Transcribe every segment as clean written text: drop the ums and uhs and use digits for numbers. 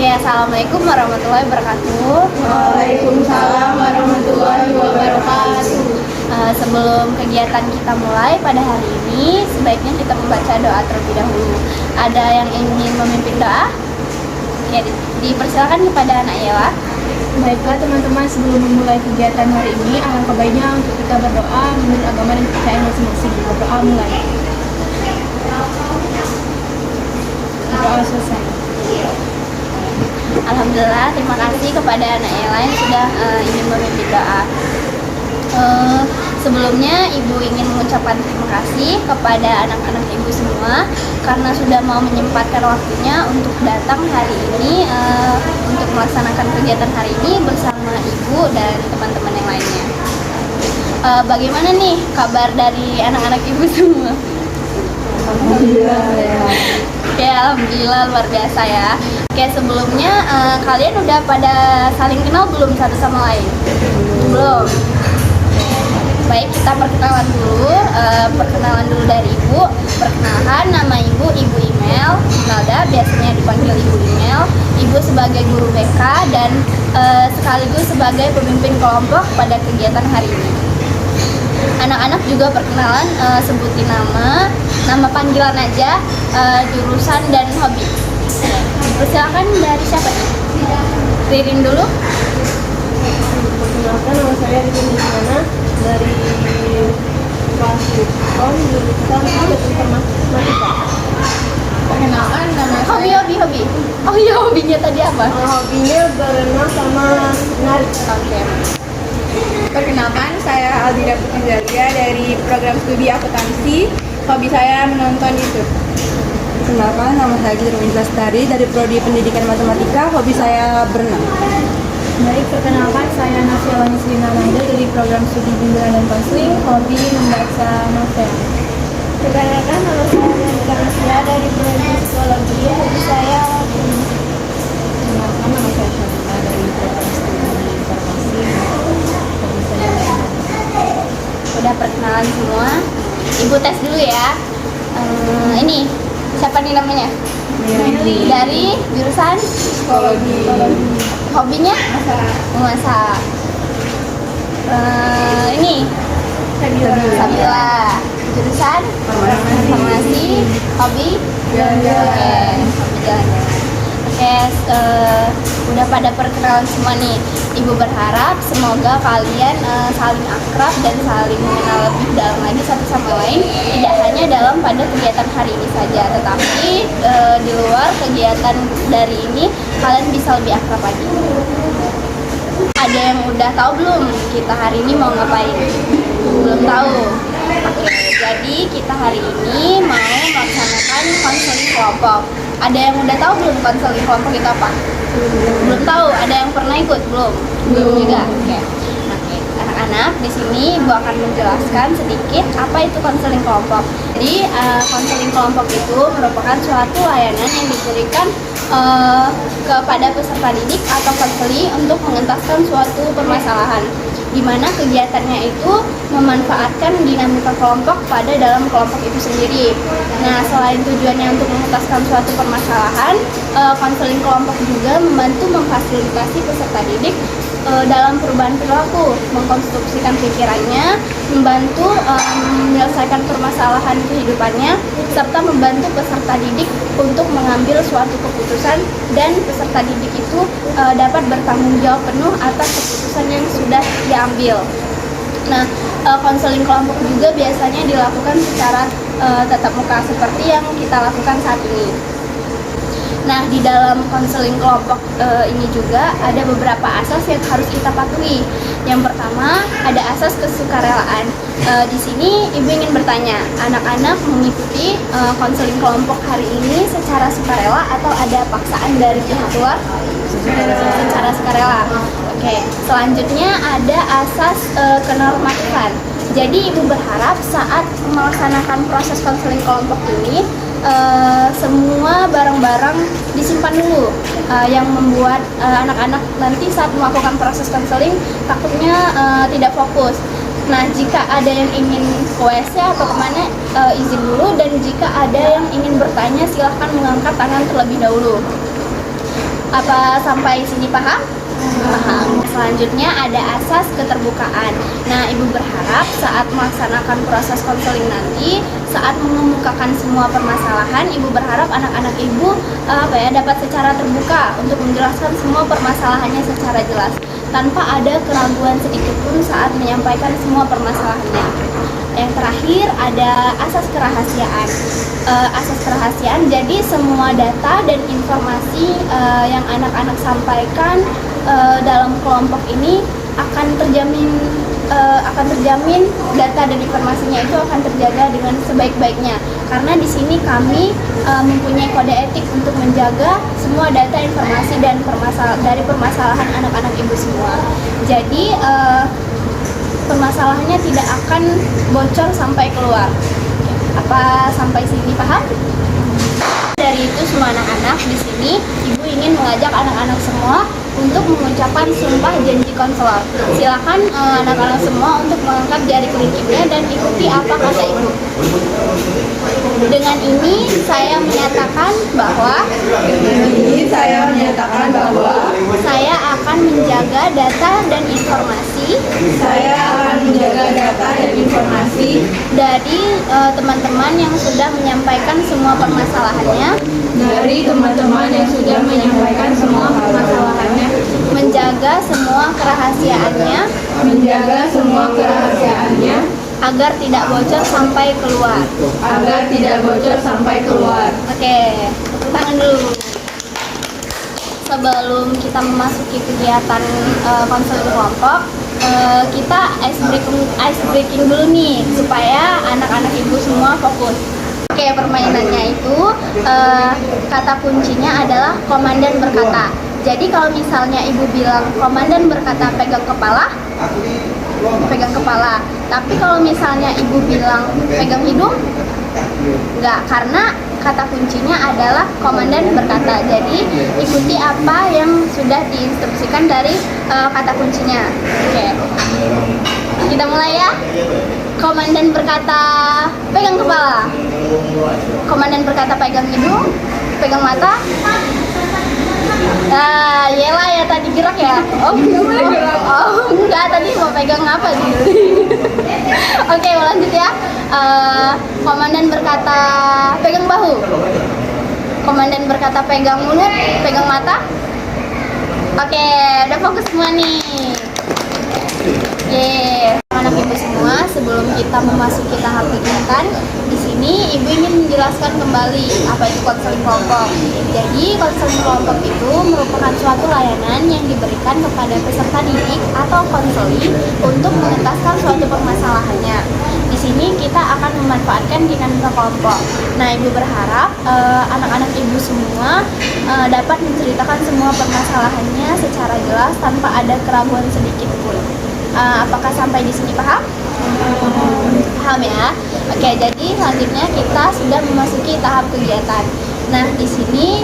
Oke, assalamualaikum warahmatullahi wabarakatuh. Waalaikumsalam warahmatullahi wabarakatuh. Sebelum kegiatan kita mulai pada hari ini, sebaiknya kita membaca doa terlebih dahulu. Ada yang ingin memimpin doa? Oke, dipersilakan kepada anak Yela. Baiklah teman-teman, sebelum memulai kegiatan hari ini, alangkah baiknya untuk kita berdoa menurut agama dan kepercayaan masing-masing. Berdoa mulai. Doa selesai. Alhamdulillah, terima kasih kepada anak Yela yang sudah ingin memimpin doa. Sebelumnya Ibu ingin mengucapkan terima kasih kepada anak-anak Ibu semua karena sudah mau menyempatkan waktunya untuk datang hari ini untuk melaksanakan kegiatan hari ini bersama Ibu dan teman-teman yang lainnya. Bagaimana nih kabar dari anak-anak Ibu semua? Alhamdulillah. Ya, alhamdulillah luar biasa ya. Oke, sebelumnya kalian udah pada saling kenal belum satu sama lain? Belum. Baik, kita perkenalan dulu. Perkenalan dulu dari Ibu. Perkenalkan, nama Ibu Email Nalda, biasanya dipanggil Ibu Email. Ibu sebagai guru BK dan sekaligus sebagai pemimpin kelompok pada kegiatan hari ini. Anak-anak juga perkenalan, sebutin nama panggilan aja, jurusan dan hobi. Persilakan dari siapa nih? Ririn dulu. Perkenalkan, nama saya Ririn Dimana dari kelas Kom jurusan Informatika. Perkenalkan, nama Hobi. Oh iya, hobinya tadi apa? hobinya berenang sama menari. Oke. Perkenalkan, saya Aldira Putri Zalia dari program studi akuntansi. Hobi saya menonton YouTube. Perkenalkan, nama saya Gizrun Lastari dari Prodi Pendidikan Matematika. Hobi saya berenang. Baik, perkenalkan saya Nasya Wanisrina Nanda dari program studi bimbingan dan konseling. Hobi membaca novel. Perkenalkan, nama saya Monika Nasya dari prodi psikologi. Hobi saya Perkenalkan, nama saya Syarina dari program studi informasi. Hobi saya berenang. Udah perkenalan semua. Ibu tes dulu ya. Ini siapa nih namanya? Dari jurusan psikologi. hobinya memasak. Ini Sabila, jurusan farmasi. Hobi jalan-jalan. Oke, udah pada perkenalan semua nih. Ibu berharap semoga kalian saling akrab dan saling mengenal lebih dalam lagi satu sama lain, tidak hanya dalam pada kegiatan hari ini saja, tetapi di luar kegiatan dari ini kalian bisa lebih akrab lagi. Ada yang udah tahu belum kita hari ini mau ngapain? Belum tahu. Oke, jadi kita hari ini mau melaksanakan konseling kelompok. Ada yang udah tahu belum konseling kelompok itu apa? Belum tahu. Ada yang pernah ikut belum? Belum juga. Oke. Oke, anak-anak di sini Ibu akan menjelaskan sedikit apa itu konseling kelompok. Jadi konseling kelompok itu merupakan suatu layanan yang diberikan kepada peserta didik atau konseli untuk mengentaskan suatu permasalahan, di mana kegiatannya itu memanfaatkan dinamika kelompok pada dalam kelompok itu sendiri. Nah, selain tujuannya untuk mengentaskan suatu permasalahan, konseling kelompok juga membantu memfasilitasi peserta didik dalam perubahan perilaku, mengkonstruksikan pikirannya, membantu menyelesaikan permasalahan kehidupannya, serta membantu peserta didik untuk mengambil suatu keputusan dan peserta didik itu dapat bertanggung jawab penuh atas keputusan yang sudah diambil. Nah, konseling kelompok juga biasanya dilakukan secara tatap muka seperti yang kita lakukan saat ini. Nah, di dalam konseling kelompok ini juga ada beberapa asas yang harus kita patuhi. Yang pertama, ada asas kesukarelaan. Di sini Ibu ingin bertanya, anak-anak mengikuti konseling kelompok hari ini secara sukarela atau ada paksaan dari pihak luar? Secara sukarela. Oke, selanjutnya ada asas kenormatifan. Jadi Ibu berharap saat melaksanakan proses konseling kelompok ini semua barang-barang disimpan dulu, yang membuat anak-anak nanti saat melakukan proses konseling takutnya tidak fokus. Nah, jika ada yang ingin ke WC atau kemana, izin dulu, dan jika ada yang ingin bertanya silahkan mengangkat tangan terlebih dahulu. Apa sampai sini paham? Paham. Selanjutnya ada asas keterbukaan. Nah, Ibu berharap saat melaksanakan proses konseling nanti, saat mengemukakan semua permasalahan, Ibu berharap anak-anak Ibu dapat secara terbuka untuk menjelaskan semua permasalahannya secara jelas, tanpa ada keraguan sedikit pun saat menyampaikan semua permasalahannya. Yang terakhir ada asas kerahasiaan. Asas kerahasiaan, jadi semua data dan informasi yang anak-anak sampaikan dalam kelompok ini akan terjamin data dan informasinya itu akan terjaga dengan sebaik-baiknya, karena di sini kami mempunyai kode etik untuk menjaga semua data, informasi dan dari permasalahan anak-anak Ibu semua. Jadi permasalahannya tidak akan bocor sampai keluar. Apa sampai sini paham? Dari itu semua anak-anak di sini, Ibu ingin mengajak anak-anak semua untuk mengucapkan sumpah janji konselor. Silakan anak-anak semua untuk mengangkat jari kelingkingnya dan ikuti apa kata Ibu. Dengan ini saya menyatakan bahwa saya akan menjaga data dan informasi dari teman-teman yang sudah menyampaikan semua permasalahannya, menjaga semua kerahasiaannya, agar tidak bocor sampai keluar. Oke, tepuk tangan dulu. Sebelum kita memasuki kegiatan konseling kelompok, kita ice breaking dulu nih supaya anak-anak Ibu semua fokus. Oke, permainannya itu kata kuncinya adalah komandan berkata. Jadi kalau misalnya Ibu bilang komandan berkata pegang kepala. Tapi kalau misalnya Ibu bilang pegang hidung, enggak, karena kata kuncinya adalah komandan berkata. Jadi ikuti apa yang sudah diinstruksikan dari kata kuncinya. Oke, kita mulai ya. Komandan berkata pegang kepala. Komandan berkata pegang hidung, pegang mata. Nah, Yela ya tadi gerak ya? Oh, enggak, tadi mau pegang apa nih? Oke, lanjut ya. Komandan berkata pegang bahu. Komandan berkata pegang mulut, pegang mata. Oke, udah fokus semua nih. Anak Ibu semua, sebelum kita memasuki tahap kegiatan, di sini Ibu ingin menjelaskan kembali apa itu konseling kelompok. Jadi, konseling kelompok itu merupakan suatu layanan yang diberikan kepada peserta didik atau konseli untuk mengentaskan suatu permasalahannya. Di sini kita akan memanfaatkan dinamika kelompok. Nah, Ibu berharap anak-anak Ibu semua dapat menceritakan semua permasalahannya secara jelas tanpa ada keraguan sedikit pun. Apakah sampai di sini paham? Paham ya? Oke, jadi selanjutnya kita sudah memasuki tahap kegiatan. Nah, di sini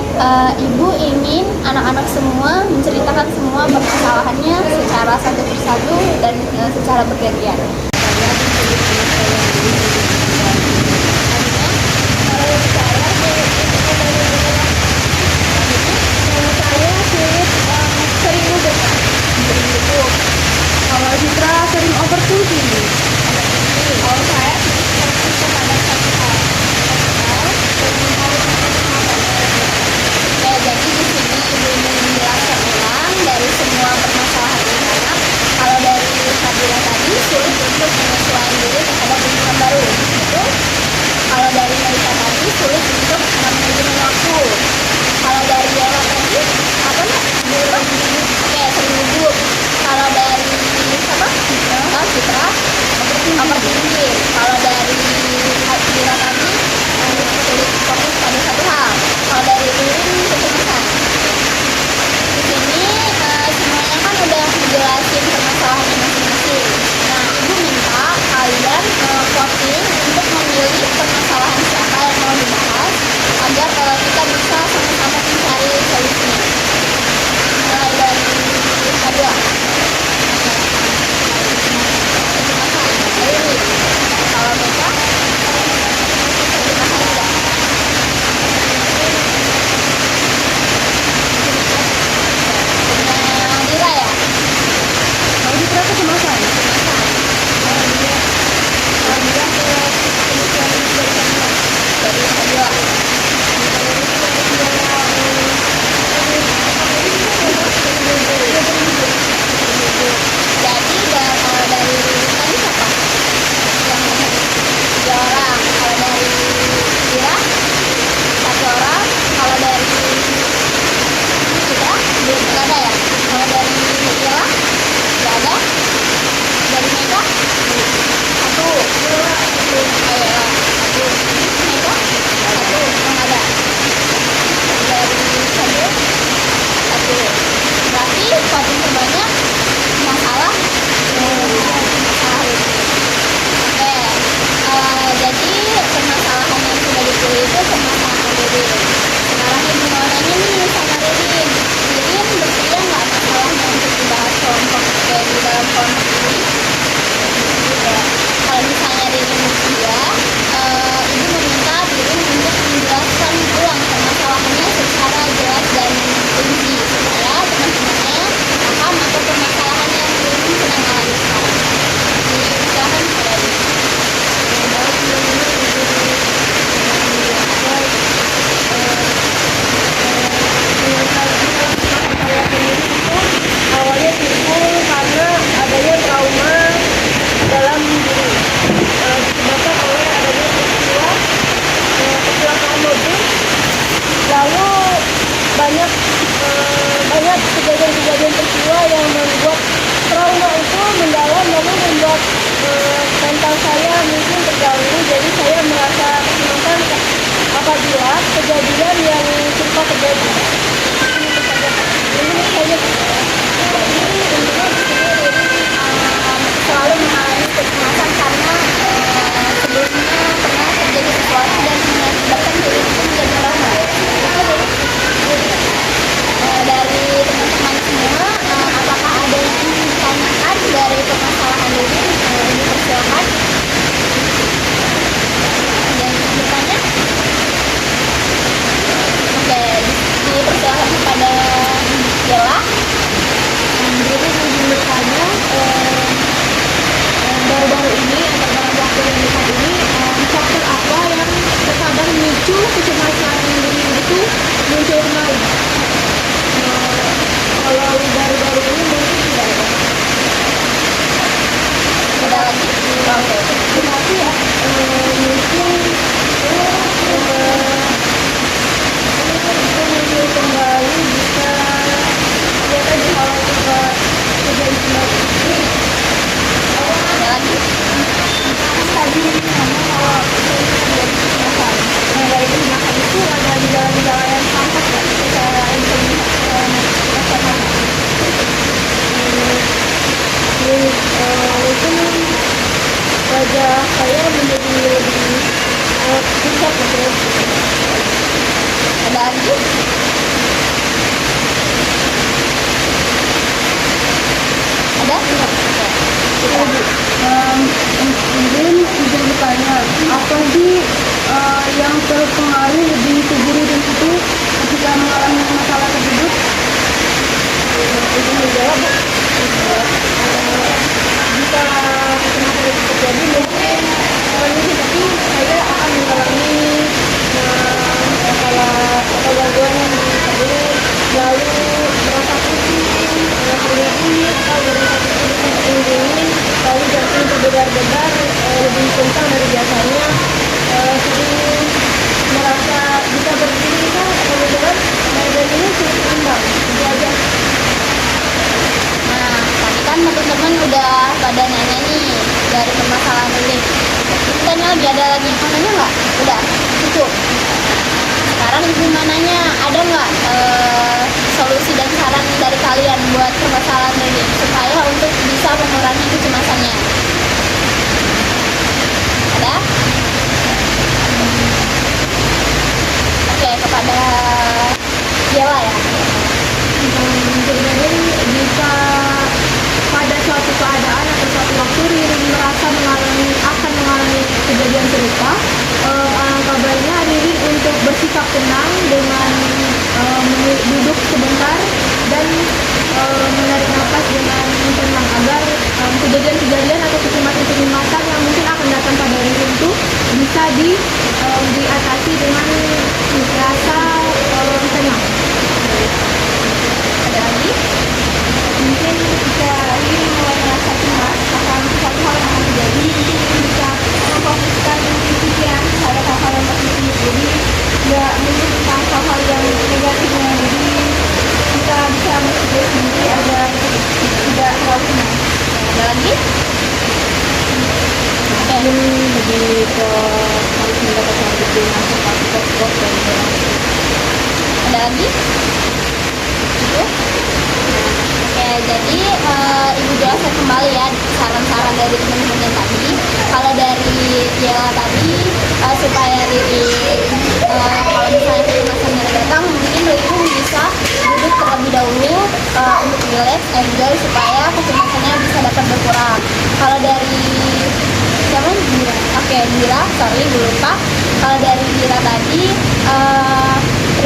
Ibu ingin anak-anak semua menceritakan semua permasalahannya secara satu persatu dan secara bergantian. Kalau Citra sering overthinking. Kalau saya fokus kepada satu hal. Ya, jadi di sini Ibu ingin menjelaskan ulang dari semua permasalahan anak. Kalau dari Fadila tadi sulit untuk kejadian yang sempat terjadi. Ini saja. Jadi intinya di sini selalu mengalami kecemasan karena sebelumnya pernah terjadi sesuatu dan mengakibatkan diri itu menjadi trauma. Dari teman-teman semua, apakah ada yang ingin ditanyakan dari permasalahan ini? Dipersilakan. Yang ingin bertanya? Oke, dipersilakan kepada Bella. Jadi izin bertanya, baru-baru ini atau dalam waktu yang dekat ini, faktor apa yang terkadang memicu kecemasan diri itu muncul kembali? Kalau baru-baru ini mungkin tidak ada. Ada lagi? Oke. Tetapi ya, mungkin itu muncul kembali jika ya tadi kalau kita terjadi kembali. Ada lagi? Tadi kalau terjadi kecemasan, dari kecemasan itu ada gejala-gejala yang tampak ya secara internal. Mungkin wajah saya menjadi lebih pucat gitu. Ada lagi? Ada? Mungkin bisa bertanya, apa sih yang terpengaruh lebih ke diri dan itu ketika mengalami masalah tersebut? Itu menjawab, jika kecemasan itu terjadi mungkin tapi saya akan mengalami masalah atau gangguan yang tidur, lalu merasa pusing, keringat atau merasa dingin, lalu jantung berdebar-debar lebih kencang dari biasanya, sering merasa bisa berdiri kan atau berjalan, dan ini sulit seimbang. Itu aja. Nah, tadi kan teman-teman udah pada nanya nih dari permasalahan ini. Tanya lagi, ada lagi yang mau nanya nggak? Udah, cukup. Sekarang ibu mau nanya, ada nggak solusi dan saran dari kalian buat permasalahan ini supaya untuk bisa mengurangi kecemasannya? Ada? Oke, kepada Dewa ya. Sebenarnya jika pada suatu keadaan atau suatu waktu Ririn merasa akan mengalami kejadian serupa, alangkah baiknya Ririn untuk bersikap tenang dengan duduk sebentar dan menarik nafas dengan tenang agar kejadian-kejadian atau kecemasan-kecemasan yang mungkin akan datang pada Ririn itu bisa diatasi dengan rasa tenang. Ada lagi? Mungkin ketika ini mulai merasa cemas akan sesuatu hal yang akan terjadi, mungkin bisa memfokuskan pikiran pada hal-hal yang positif. Jadi nggak memikirkan hal-hal yang negatifnya. Jadi kita bisa berpikir sendiri agar tidak terlalu cemas. Ada lagi? Oke. Lebih ke harus mendapatkan dukungan serta support dari orang tua. Ada lagi? Cukup? Oke, jadi ibu jelaskan kembali ya saran-saran dari teman-teman yang tadi. Kalau dari Jela tadi supaya diri kalau misalnya kecemasannya datang, mungkin Ririn bisa duduk terlebih dahulu untuk relax, enjoy supaya kecemasannya bisa dapat berkurang. Kalau dari siapa? Dira. Oke, Dira, sorry gue lupa. Kalau dari Dira tadi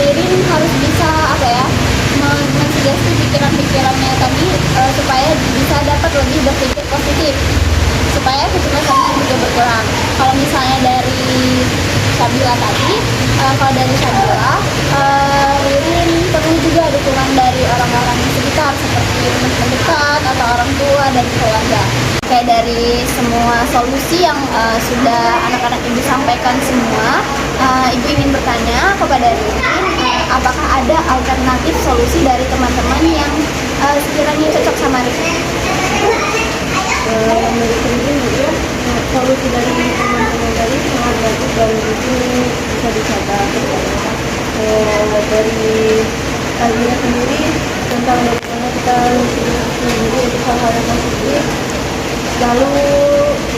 Ririn harus bisa apa ya? Mensugesti pikiran-pikirannya tadi supaya bisa dapat lebih berpikir positif supaya kecemasannya juga berkurang. Kalau misalnya dari Sabila tadi, kalau dari Sabila, Ririn perlu juga dukungan dari orang-orang di sekitar seperti teman dekat atau orang tua dan keluarga. Kayak dari semua solusi yang sudah anak-anak ibu sampaikan semua, ibu ingin bertanya kepada Ririn, apakah ada alternatif solusi dari teman-teman yang sekiranya cocok sama Ririn? Menurut Ririn juga solusi dari teman-teman tadi sangat bagus dan itu bisa dicoba. kajian sendiri tentang bagaimana kita sendiri untuk hal-hal yang positif. Lalu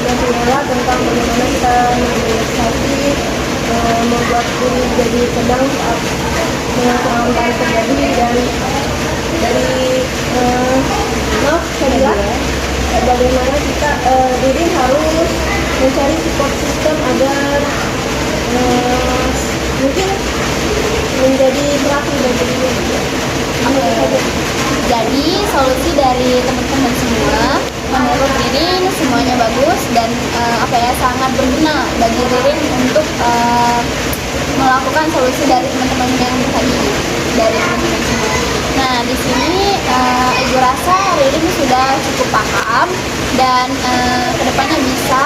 yang kedua tentang bagaimana kita merelaksasi membuat diri jadi sedang saat pengalaman terjadi, dan dari kedua bagaimana kita diri harus mencari support system agar mungkin menjadi pelatih bagi diri. Jadi solusi dari teman-teman semua menurut Ririn semuanya bagus dan sangat berguna bagi Ririn untuk melakukan solusi dari teman-teman yang tadi dari teman-teman semua. Nah di sini Ibu rasa Ririn sudah cukup paham dan kedepannya bisa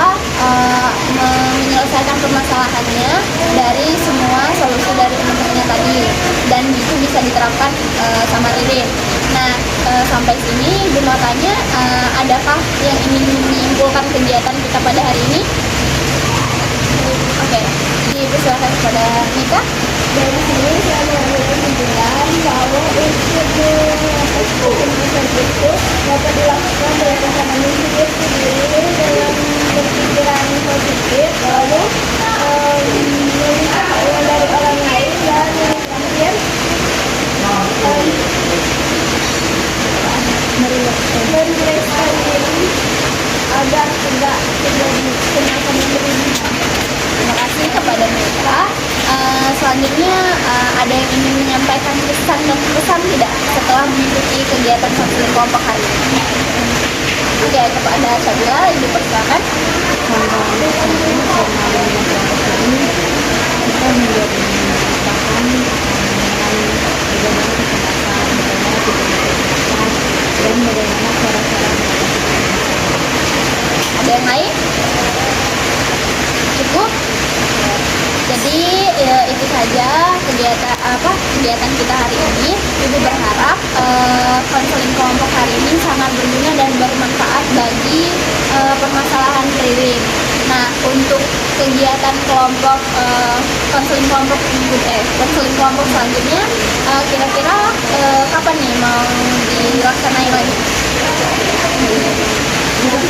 menyelesaikan permasalahannya dari semua solusi dari teman-temannya tadi, dan itu bisa diterapkan sama Ririn. Nah sampai sini Ibu mau tanya, adakah yang ingin menyimpulkan kegiatan kita pada hari ini? Oke, dipersilakan kepada Mika. Dari sini saya mengambil kesimpulan bahwa itu dapat dilakukan dengan pasangan hidup sendiri dengan berpikiran positif, lalu melihat hal dari orang lain, dan yang terakhir merelakskan diri agar tidak terjadi semacam berlebihan. Terima kasih kepada Mika. Selanjutnya ada yang ingin menyampaikan pesan dan pesan tidak setelah mengikuti kegiatan konseling kelompok hari ini? Oke, kepada Syabila, Ibu persilakan. Kita menjadi paham mengenai bagaimana kecemasan, bagaimana kita menjelaskan, dan bagaimana cara-cara Ada yang lain? Cukup? Jadi itu saja kegiatan kita hari ini. Ibu berharap konseling kelompok hari ini sangat berguna dan bermanfaat bagi permasalahan Ririn. Nah, untuk kegiatan kelompok konseling kelompok selanjutnya kira-kira kapan nih mau dilaksanain lagi? Mungkin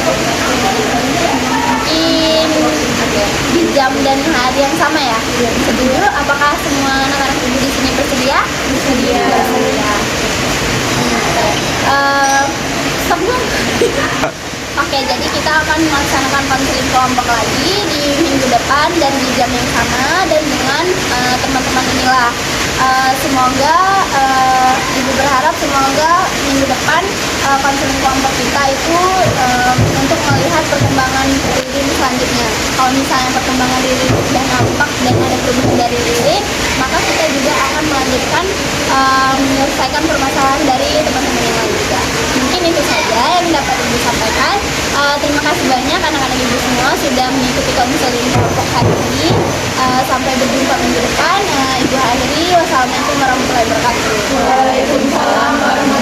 di jam dan hari yang sama ya. Setuju? Apakah semua anak-anak ibu di sini bersedia? Bersedia. Stop dulu. Oke, jadi kita akan melaksanakan konseling kelompok lagi di minggu depan dan di jam yang sama dan dengan teman-teman inilah. Semoga Ibu berharap semoga minggu depan konseling kelompok kita itu untuk melihat perkembangan Ririn selanjutnya. Kalau misalnya perkembangan Ririn sudah nampak dan ada perubahan dari Ririn, maka kita juga akan melanjutkan menyelesaikan permasalahan dari teman-teman yang lain juga. Mungkin itu saja yang dapat Ibu sampaikan. Terima kasih banyak anak-anak Ibu semua sudah mengikuti konseling kelompok hari ini. Sampai berjumpa minggu depan. Ibu akhiri. Wassalamualaikum warahmatullahi wabarakatuh. Waalaikumsalam warahmatullahi wabarakatuh.